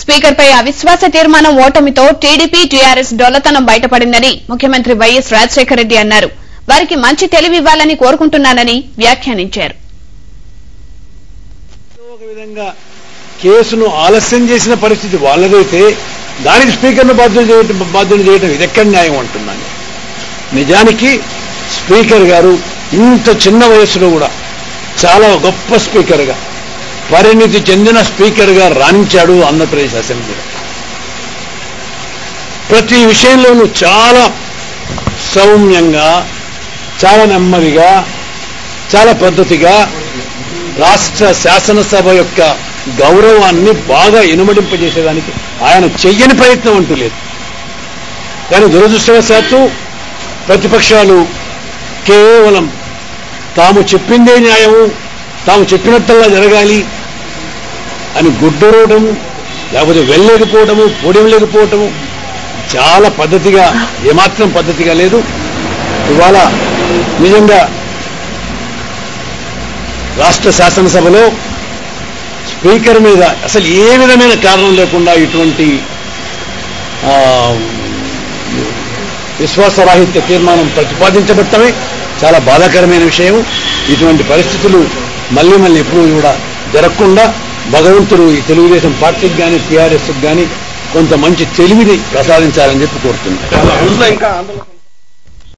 Speaker పై అవిశ్వాస తీర్మానం ఓటమితో TDP TRS డొల్లతనం బయటపడిందని ముఖ్యమంత్రి వైఎస్ రాజశేఖర రెడ్డి అన్నారు. వారికి మంచి తెలివివ్వాలని కోరుకుంటున్నానని వ్యాఖ్యానించారు. కేసును ఆలస్యం చేసిన పరిస్థితి వాళ్ళదైతే దానికి స్పీకర్ను బాధ్యులు చేయడం ఇది ఎక్కడ న్యాయం అంటున్నాను. నిజానికి స్పీకర్ గారు ఇంత చిన్న వయసులో కూడా చాలా గొప్ప స్పీకర్గా పరిణితి చెందిన స్పీకర్గా రాణించాడు ఆంధ్రప్రదేశ్ అసెంబ్లీలో. ప్రతి విషయంలోనూ చాలా సౌమ్యంగా, చాలా నెమ్మదిగా, చాలా పద్ధతిగా రాష్ట్ర శాసనసభ యొక్క గౌరవాన్ని బాగా ఇనుమడింపజేసేదానికి ఆయన చెయ్యని ప్రయత్నం అంటూ లేదు. కానీ దురదృష్టవశాత్తు ప్రతిపక్షాలు కేవలం తాము చెప్పిందే న్యాయము, తాము చెప్పినట్టల్లా జరగాలి అని గుడ్డరోవడము, లేకపోతే వెళ్ళలేకపోవటము, పోవటము చాలా పద్ధతిగా, ఏమాత్రం పద్ధతిగా లేదు. ఇవాళ నిజంగా రాష్ట్ర శాసనసభలో స్పీకర్ మీద అసలు ఏ విధమైన కారణం లేకుండా ఇటువంటి విశ్వాసరాహిత్య తీర్మానం ప్రతిపాదించబడటమే చాలా బాధాకరమైన విషయం. ఇటువంటి పరిస్థితులు మళ్ళీ ఎప్పుడూ కూడా జరగకుండా భగవంతుడు ఈ తెలుగుదేశం పార్టీకి కానీ టీఆర్ఎస్కి కానీ కొంత మంచి తెలివిని ప్రసాదించాలని చెప్పి కోరుతున్నాను.